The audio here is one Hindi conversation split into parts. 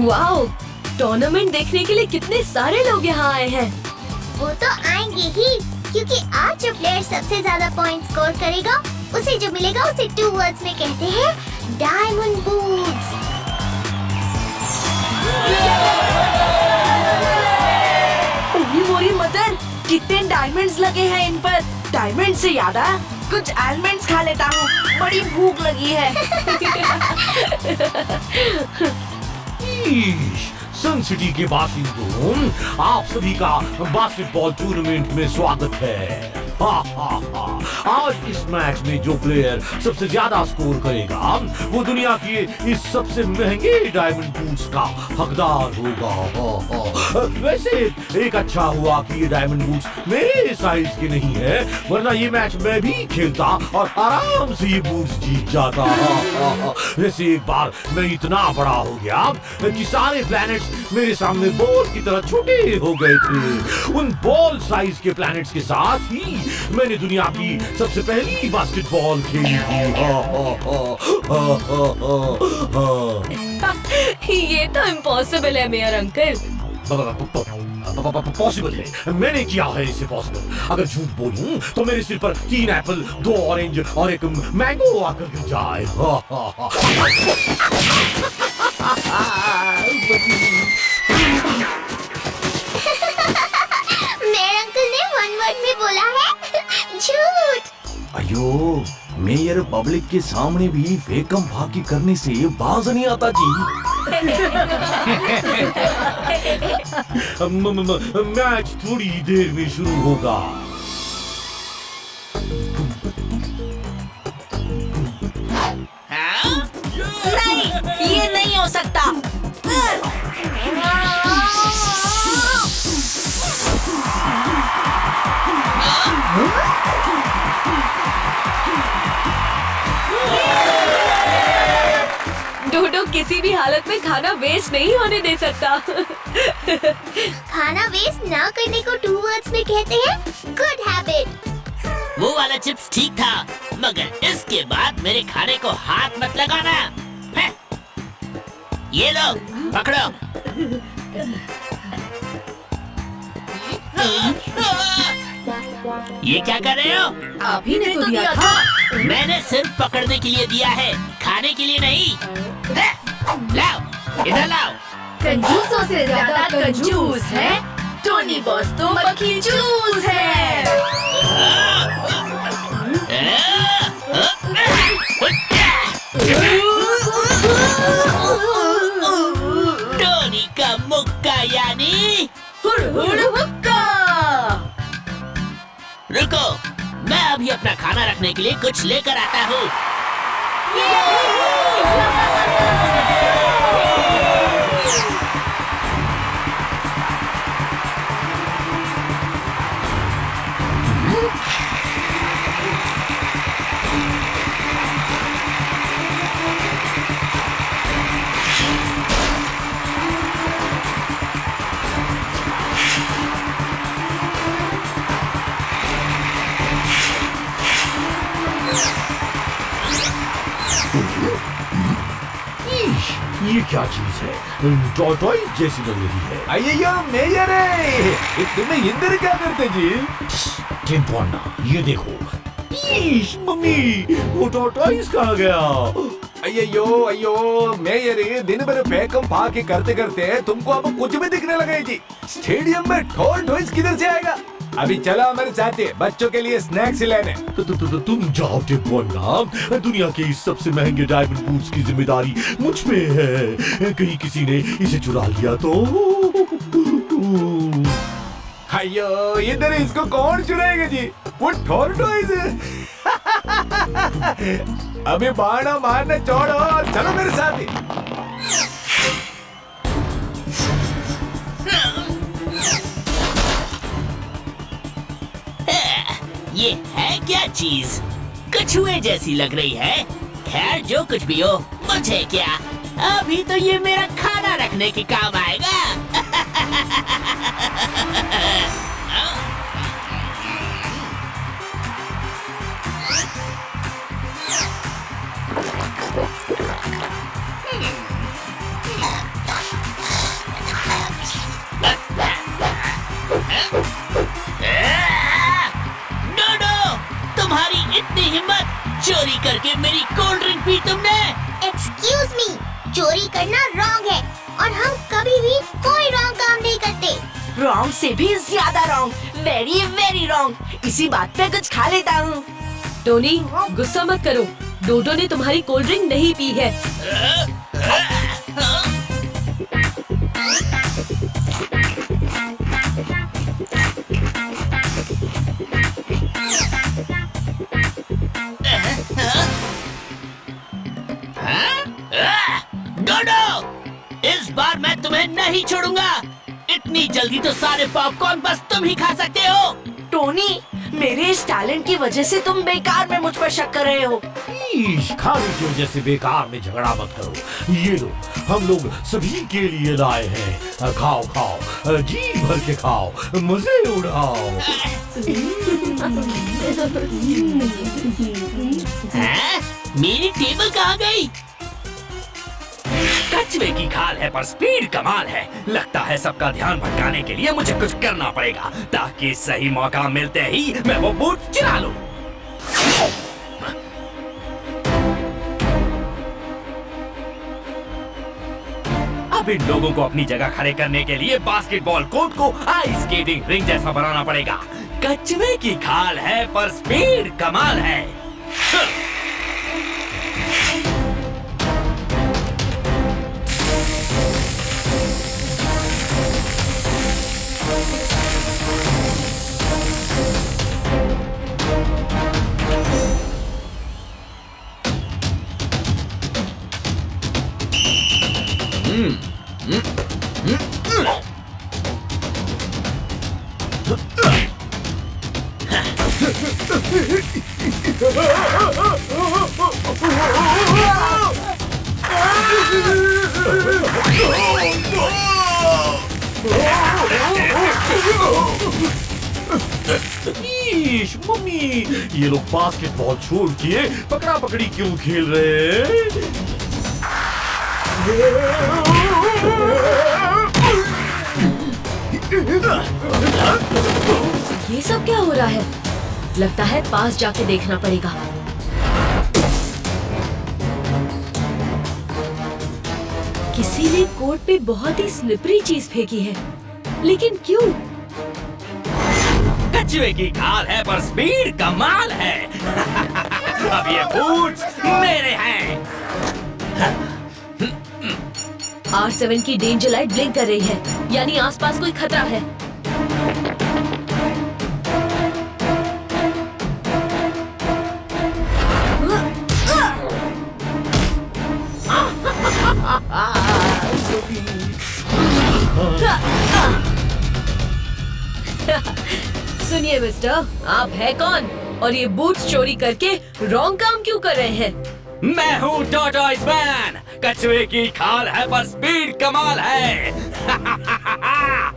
वाओ, टूर्नामेंट देखने के लिए कितने सारे लोग यहाँ आए हैं। वो तो आएंगे ही, क्योंकि आज जो प्लेयर सबसे ज्यादा पॉइंट स्कोर करेगा उसे जो मिलेगा उसे 2 वर्ड्स में कहते हैं डायमंड बूट्स। मोरी मदर, कितने डायमंड्स लगे हैं इन पर। डायमंड से याद आया, कुछ आलमंड्स खा लेता हूँ, बड़ी भूख लगी है। सन सिटी के बासिंदों, आप सभी का बास्केटबॉल टूर्नामेंट में स्वागत है। आज इस मैच में जो प्लेयर सबसे ज्यादा स्कोर करेगा वो दुनिया के इस सबसे महंगे डायमंड बूट्स का हकदार होगा। वैसे एक अच्छा हुआ कि ये डायमंड बूट्स मेरे साइज के नहीं है, वरना ये मैच मैं भी खेलता और आराम से ये बूट्स जीत जाता। वैसे एक बार मैं इतना बड़ा हो गया कि सारे प्लैनेट्स मेरे सामने बॉल की तरह छोटे हो गए थे। उन बॉल साइज के प्लैनेट्स के साथ ही मैंने दुनिया की सबसे पहली बास्केटबॉल खेली थी। ये तो इम्पॉसिबल है मेयर अंकल। पॉसिबल है, मैंने किया है इसे पॉसिबल। अगर झूठ बोलूं तो मेरे सिर पर 3 एप्पल, 2 ऑरेंज और एक मैंगो आकर गिर जाए। मेयर अंकल ने 1 वर्ड में बोला है झूठ। अयो, मेयर पब्लिक के सामने भी फेकम फाकी करने से बाज नहीं आता जी। मैच थोड़ी देर में शुरू होगा। नहीं, ये नहीं हो सकता। डोडो किसी भी हालत में खाना वेस्ट नहीं होने दे सकता। खाना वेस्ट ना करने को 2 वर्ड्स में कहते हैं गुड हैबिट। वो वाला चिप्स ठीक था, मगर इसके बाद मेरे खाने को हाथ मत लगाना। हैं? ये लो, पकड़ो। ये क्या कर रहे हो? आप ही ने तो दिया था। मैंने सिर्फ पकड़ने के लिए दिया है, खाने के लिए नहीं। लाओ, इधर लाओ। कंजूसों से ज्यादा कंजूस है टोनी बॉस, तो मक्खी जूस है। टोनी का मुक्का यानी हुड़ हुक्का। रुको, मैं अभी अपना खाना रखने के लिए कुछ लेकर आता हूँ। ये क्या चीज है? टॉर्टोइस जैसी लग रही है। अय्यो मेयर है, तुम्हें इधर क्या करते जी? टिम्पोना, ये देखो। मम्मी, वो टॉर्टोइस कहाँ गया? अय्यो मेयर, दिन भर फेकम फाकी करते करते तुमको अब कुछ भी दिखने लगे जी। स्टेडियम में टॉर्टोइस किधर से आएगा? अभी चलो हमारे साथ, बच्चों के लिए स्नैक्स लेने। तुम जाओ टिम्पोना, दुनिया के इस सबसे महंगे डायमंड बूट्स की जिम्मेदारी मुझ पे है। कहीं किसी ने इसे चुरा लिया तो? अयो, इधर इसको कौन चुराएगा जी? वो टॉर्टोइस है। अभी बहाना मारना छोड़ो और चलो मेरे साथ ही। ये है क्या चीज? कछुए जैसी लग रही है। खैर, जो कुछ भी हो, मुझे क्या, अभी तो ये मेरा खाना रखने के काम आएगा। तुमने? एक्सक्यूज मी, चोरी करना रॉन्ग है और हम कभी भी कोई रॉन्ग काम नहीं करते। रॉन्ग से भी ज्यादा रॉन्ग, वेरी वेरी रॉन्ग। इसी बात पे कुछ खा लेता हूँ। टोनी, गुस्सा मत करो, डोडो ने तुम्हारी कोल्ड ड्रिंक नहीं पी है। डोडो, इस बार मैं तुम्हें नहीं छोड़ूंगा। इतनी जल्दी तो सारे पॉपकॉर्न बस तुम ही खा सकते हो। टोनी, मेरे इस टैलेंट की वजह से तुम बेकार में मुझ पर शक कर रहे हो। खाने की वजह से बेकार में झगड़ा मत करो। ये लो, हम लोग सभी के लिए लाए हैं। खाओ खाओ, जी भर के खाओ, मजे उड़ाओ। हैं? मेरी टेबल कहाँ गई? कछुए की खाल है पर स्पीड कमाल है। लगता है सबका ध्यान भटकाने के लिए मुझे कुछ करना पड़ेगा ताकि सही मौका मिलते ही मैं वो बूट चुरा लूं। अब इन लोगों को अपनी जगह खड़े करने के लिए बास्केटबॉल कोर्ट को आइस स्केटिंग रिंग जैसा बनाना पड़ेगा। कछुए की खाल है पर स्पीड कमाल है। ईश, मम्मी, ये लोग बास्केटबॉल छोड़ के पकड़ा पकड़ी क्यों खेल रहे हैं? ये सब क्या हो रहा है? लगता है पास जाके देखना पड़ेगा। किसी ने कोर्ट पे बहुत ही स्लिपरी चीज फेंकी है, लेकिन क्यों? कछुए की खाल है पर स्पीड कमाल है। अब ये बूट्स मेरे हैं। R7 की डेंजर लाइट ब्लिंक कर रही है, यानी आसपास कोई खतरा है। सुनिए मिस्टर, आप है कौन और ये बूट्स चोरी करके रॉन्ग काम क्यों कर रहे हैं? मैं हूँ टॉर्टोइस मैन। कछुए की खाल है पर स्पीड कमाल है।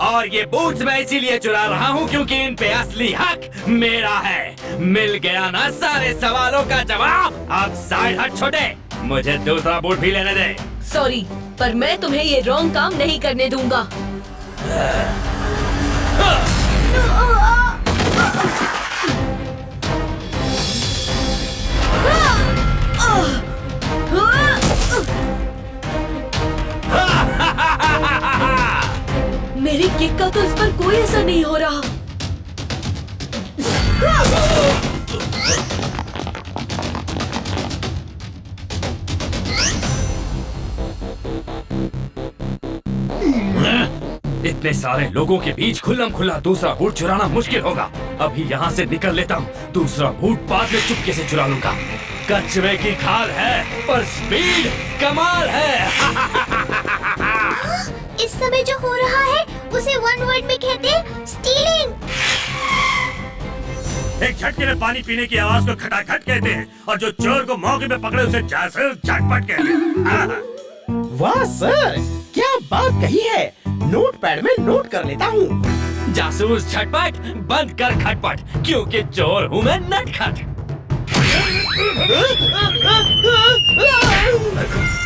और ये बूट्स मैं इसीलिए चुरा रहा हूँ क्योंकि इन पे असली हक मेरा है। मिल गया ना सारे सवालों का जवाब। अब साइड हट छोटे, मुझे दूसरा बूट भी लेने दे। सॉरी, पर मैं तुम्हें ये रॉन्ग काम नहीं करने दूंगा। मेरी किक का तो इस पर कोई असर नहीं हो रहा। इतने सारे लोगों के बीच खुल्लम खुल्ला दूसरा बूट चुराना मुश्किल होगा। अभी यहाँ से निकल लेता हूँ, दूसरा बूट बाद में चुपके से चुरा लूंगा। कछुए की खाल है पर स्पीड कमाल है। इस समय जो हो रहा है उसे वन वर्ड में कहते हैं स्टीलिंग। एक झटके में पानी पीने की आवाज को खटाखट कहते हैं और जो चोर को मौके पे पकड़े उसे जासूस झटपट कहते हैं। वाह सर, क्या बात कही है। नोटपैड में नोट कर लेता हूँ। जासूस झटपट, बंद कर खटपट, क्योंकि चोर हूँ मैं नटखट।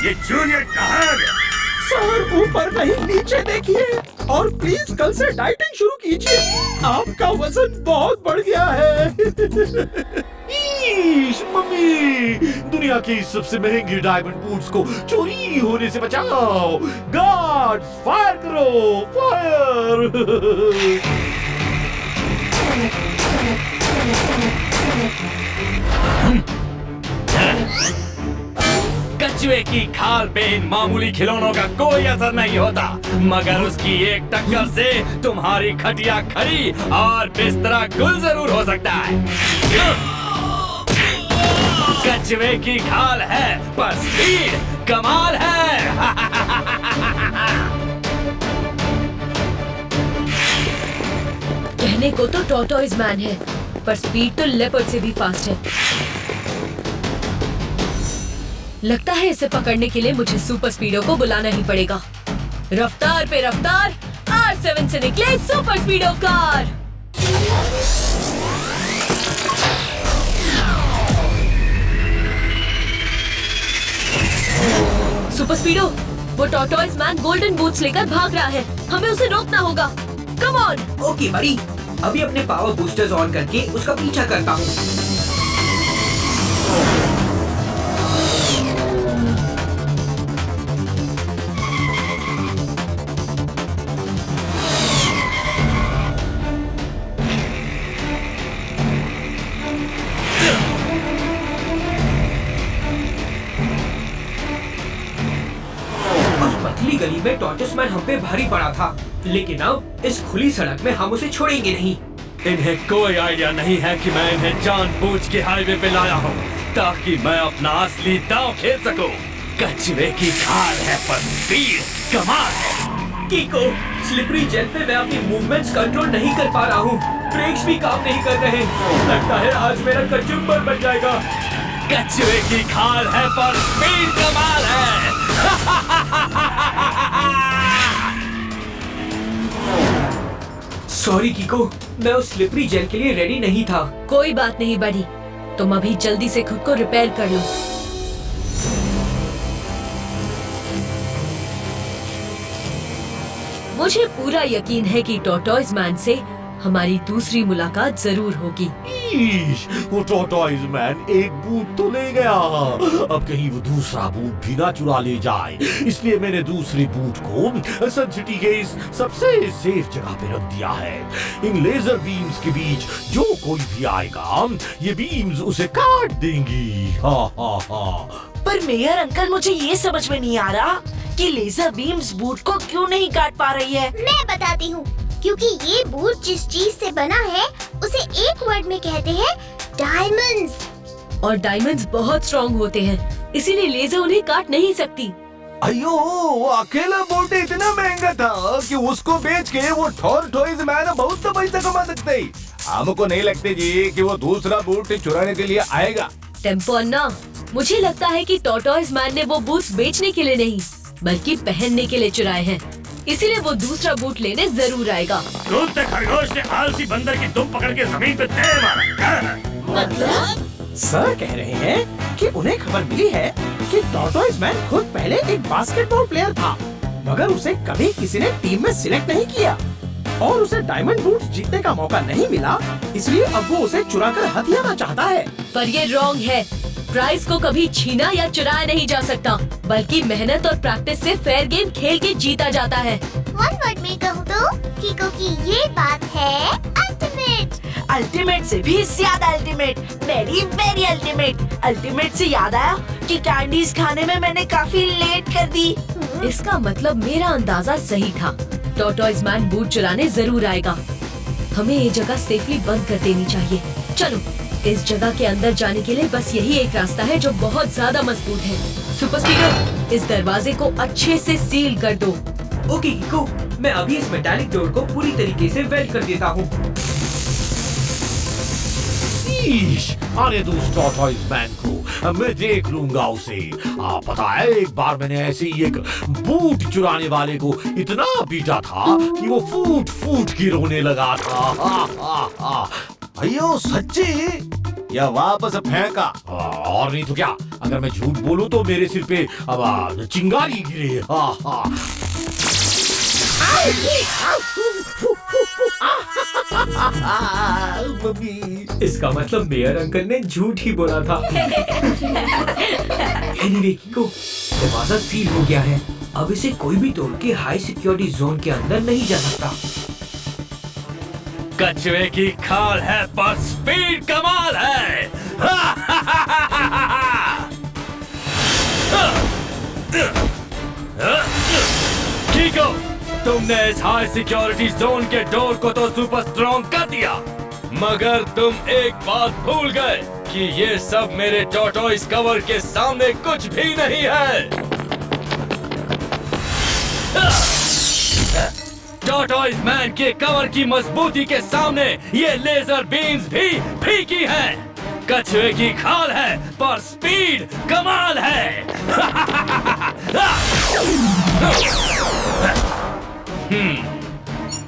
ये जूनियर कहाँ गया? सर ऊपर नहीं नीचे देखिए, और प्लीज कल से डाइटिंग शुरू कीजिए। आपका वजन बहुत बढ़ गया है। ईश, मम्मी, दुनिया के इस सबसे महंगे डायमंड बूट्स को चोरी होने से बचाओ। गार्ड्स, फायर करो, फायर। कछुए की खाल पे इन मामूली खिलौनों का कोई असर नहीं होता, मगर उसकी एक टक्कर से तुम्हारी खटिया खड़ी और बिस्तरा गुल जरूर हो सकता है। कछुए की खाल है पर स्पीड कमाल है। कहने को तो टॉर्टोइज मैन है, पर स्पीड तो लेपर्ड से भी फास्ट है। लगता है इसे पकड़ने के लिए मुझे सुपर स्पीडो को बुलाना ही पड़ेगा। रफ्तार पे रफ्तार, R7 से निकले सुपर स्पीडो कार। सुपर स्पीडो, वो टॉर्टोइज मैन गोल्डन बूट्स लेकर भाग रहा है, हमें उसे रोकना होगा। Come on. ओके बड़ी, अभी अपने पावर बूस्टर्स ऑन करके उसका पीछा करता हूँ। पतली गली में टॉर्टोइज मैन हम पे भारी पड़ा था, लेकिन अब इस खुली सड़क में हम उसे छोड़ेंगे नहीं। इन्हें कोई आइडिया नहीं है कि मैं इन्हें जानबूझ के हाईवे पे लाया हूँ ताकि मैं अपना असली दांव खेल सकूं। कछुए की खाल है पर स्पीड कमाल है। कीको, स्लिपरी जेल पे मैं अपनी मूवमेंट्स कंट्रोल नहीं कर पा रहा हूँ, ब्रेक्स भी काम नहीं कर रहे। लगता है आज मेरा कचुम्बर बन जाएगा। कछुए की खाल है पर स्पीड कमाल है। सॉरी कीको, मैं उस स्लिपरी जेल के लिए रेडी नहीं था। कोई बात नहीं बड़ी, तुम अभी जल्दी से खुद को रिपेयर कर लो। मुझे पूरा यकीन है कि टॉर्टोइज मैन से हमारी दूसरी मुलाकात जरूर होगी। ईश, वो टॉर्टोइज मैन एक बूट तो ले गया, अब कहीं वो दूसरा बूट भी ना चुरा ले जाए, इसलिए मैंने दूसरी बूट को सन सिटी के इस सबसे सेफ जगह पे रख दिया है। इन लेजर बीम्स के बीच जो कोई भी आएगा, ये बीम्स उसे काट देंगी। हा हा हा। पर मेयर अंकल, मुझे ये समझ में नहीं आ रहा कि लेजर बीम्स बूट को क्यों नहीं काट पा रही है। मैं बताती हूँ, क्योंकि ये बूट जिस चीज से बना है उसे एक वर्ड में कहते हैं डायमंड्स। और डायमंड्स बहुत स्ट्रॉन्ग होते हैं, इसीलिए लेजर उन्हें काट नहीं सकती। अयो, वो अकेला बूट इतना महंगा था कि उसको बेच के वो टॉर्टोइज मैन बहुत तो पैसा कमा सकते। हमको नहीं लगते जी कि वो दूसरा बूट चुराने के लिए आएगा। टेम्पो अन्ना, मुझे लगता है कि टॉर्टोइज मैन ने वो बूट्स बेचने के लिए नहीं बल्कि पहनने के लिए चुराए हैं, इसीलिए वो दूसरा बूट लेने जरूर आएगा। कूदते खरगोश ने आलसी बंदर की दुम पकड़ के जमीन पे तैर मारा। मतलब सर कह रहे हैं कि उन्हें खबर मिली है कि टॉर्टोइज मैन खुद पहले एक बास्केटबॉल प्लेयर था, मगर उसे कभी किसी ने टीम में सिलेक्ट नहीं किया और उसे डायमंड बूट जीतने का मौका नहीं मिला, इसलिए अब वो उसे चुराकर हथियाना चाहता है। पर ये रॉन्ग है। प्राइज को कभी छीना या चुराया नहीं जा सकता, बल्कि मेहनत और प्रैक्टिस से फेयर गेम खेल के जीता जाता है। वन वर्ड में कहूँ तो कीको की ये बात है अल्टीमेट। अल्टीमेट से भी ज्यादा ultimate, very very ultimate. Ultimate से याद आया कि कैंडीज खाने में मैंने काफी लेट कर दी। इसका मतलब मेरा अंदाजा सही था, टॉर्टोइज मैन बूट चुराने जरूर आएगा। हमें ये जगह सेफली बंद कर देनी चाहिए। चलो, इस जगह के अंदर जाने के लिए बस यही एक रास्ता है जो बहुत ज्यादा मजबूत है। सुपर स्पीडर, इस दरवाजे को अच्छे से सील कर दो। ओके कीको, मैं अभी इस मेटालिक डोर को पूरी तरीके से वेल्ड कर देता हूँ। ईश, आने दो उस टॉर्टोइज मैन को, मैं देख लूंगा उसे। पता है, एक बार मैंने ऐसे ही एक बूट चुराने वाले को इतना पीटा था कि वो फूट फूट के रोने लगा था। अयो सच्ची, या वापस फेंका? और नहीं तो क्या, अगर मैं झूठ बोलूं तो मेरे सिर पे अब चिंगारी गिरे। मम्मी। इसका मतलब मेयर अंकल ने झूठ ही बोला था। एनीवे किको, दरवाजा सील हो गया है। अब इसे कोई भी तोड़ के हाई सिक्योरिटी जोन के अंदर नहीं जा सकता। कछुए की खाल है पर स्पीड कमाल है। किको, तुमने इस हाई सिक्योरिटी जोन के डोर को तो सुपर स्ट्रॉन्ग कर दिया, मगर तुम एक बात भूल गए कि ये सब मेरे टॉर्टोइस कवर के सामने कुछ भी नहीं है। टॉर्टोइस मैन के कवर की मजबूती के सामने ये लेजर बीम्स भी फीकी हैं। कछुए की खाल है पर स्पीड कमाल है।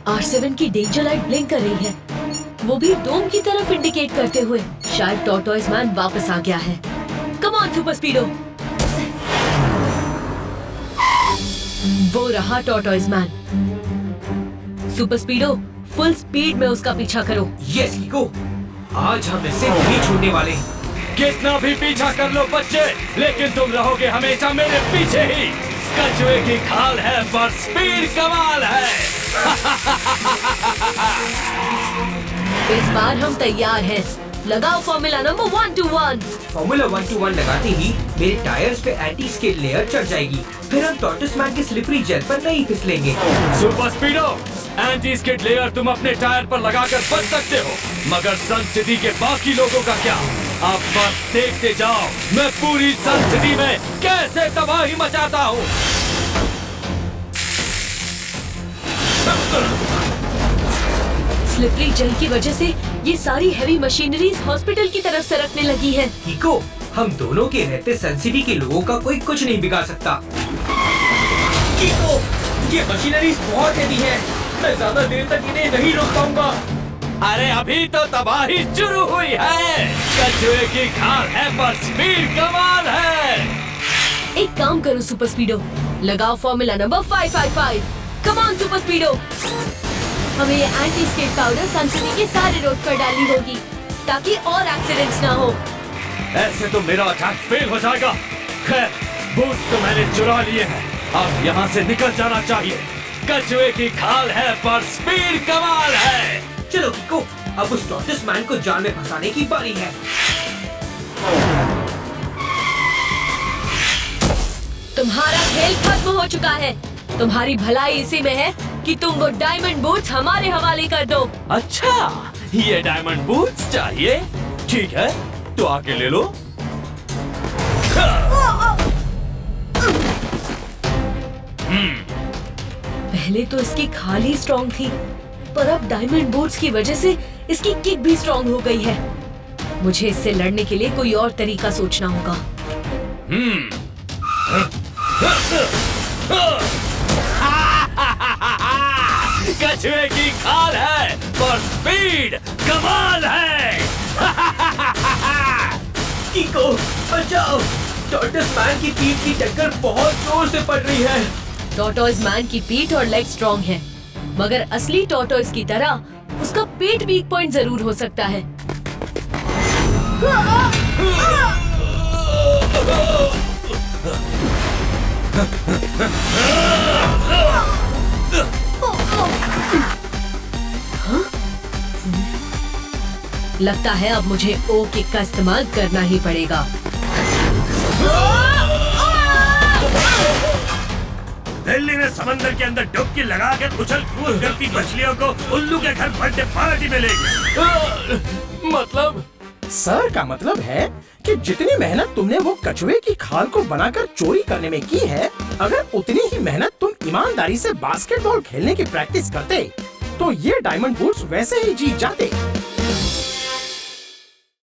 R7 की डेंजर लाइट ब्लिंक कर रही है, वो भी डोम की तरफ इंडिकेट करते हुए। शायद टॉर्टोइस मैन वापस आ गया है। कम ऑन सुपर स्पीडो। वो रहा tortoise man. Super स्पीडो, full speed में उसका पीछा करो। यस किको, आज हम इसे नहीं छोड़ने वाले। कितना भी पीछा कर लो बच्चे, लेकिन तुम रहोगे हमेशा मेरे पीछे ही। कछुए की खाल है पर स्पीड कमाल है। इस बार हम तैयार हैं। लगाओ फॉर्मूला नंबर 121। फॉर्मूला 121 लगाते ही मेरे टायर्स पे एंटी स्किड लेयर चढ़ जाएगी। फिर हम टॉर्टोइस मैन के स्लिपरी जेल पर नहीं फिसलेंगे। सुपर स्पीडो, एंटी स्किड लेयर तुम अपने टायर पर लगाकर बच सकते हो, मगर सन सिटी के बाकी लोगों का क्या? आप बस देखते जाओ मैं पूरी सन सिटी में कैसे तबाही मचाता हूँ। स्लिपरी जेल की वजह से ये सारी हैवी मशीनरीज हॉस्पिटल की तरफ सरकने लगी है। किको, हम दोनों के रहते सन सिटी के लोगों का कोई कुछ नहीं बिगाड़ सकता। किको, ये मशीनरीज बहुत हैवी है। मैं ज्यादा देर तक इन्हें नहीं रोक पाऊंगा। अरे अभी तो तबाही शुरू हुई है। कछुए की खाल है पर स्पीड कमाल है। एक काम करो सुपर स्पीडो, लगाओ formula number 555। Come on super Speedo. हमें ये anti skid powder Sun City के सारे रोड पर डालनी होगी ताकि और एक्सीडेंट्स ना हो। ऐसे तो मेरा अटैक फेल हो जाएगा। खैर, बूट्स तो मैंने चुरा लिए हैं, अब यहाँ से निकल जाना चाहिए। कछुए की खाल है पर स्पीड कमाल है। चलो किको, अब उस टॉर्टोइस मैन को जाल में फंसाने की बारी है। तुम्हारा खेल खत्म हो चुका है। तुम्हारी भलाई इसी में है कि तुम वो डायमंड बूट्स हमारे हवाले कर दो। अच्छा, ये डायमंड बूट्स चाहिए? ठीक है, तो आके ले लो। पहले तो इसकी खाल ही स्ट्रॉन्ग थी, पर अब डायमंड बूट्स की वजह से इसकी किक भी स्ट्रॉन्ग हो गई है। मुझे इससे लड़ने के लिए कोई और तरीका सोचना होगा। कछुए की खाल है पर स्पीड कमाल है। किको, बचाओ! टॉर्टोइस मैन की पीठ की टक्कर बहुत जोर से पड़ रही है। टॉर्टोइस मैन की पीठ और लेग स्ट्रॉन्ग है, मगर असली टॉर्टोइस की तरह उसका पेट वीक पॉइंट जरूर हो सकता है। लगता है अब मुझे ओ किक का इस्तेमाल करना ही पड़ेगा। दिल्ली में समंदर के अंदर डुबकी लगाकर उछल कूद करती मछलियों को उल्लू के घर बर्थडे पार्टी में ले गए। मतलब? सर का मतलब है कि जितनी मेहनत तुमने वो कछुए की खाल को बनाकर चोरी करने में की है, अगर उतनी ही मेहनत तुम ईमानदारी से बास्केटबॉल खेलने की प्रैक्टिस करते, तो ये डायमंड बूट्स वैसे ही जीत जाते।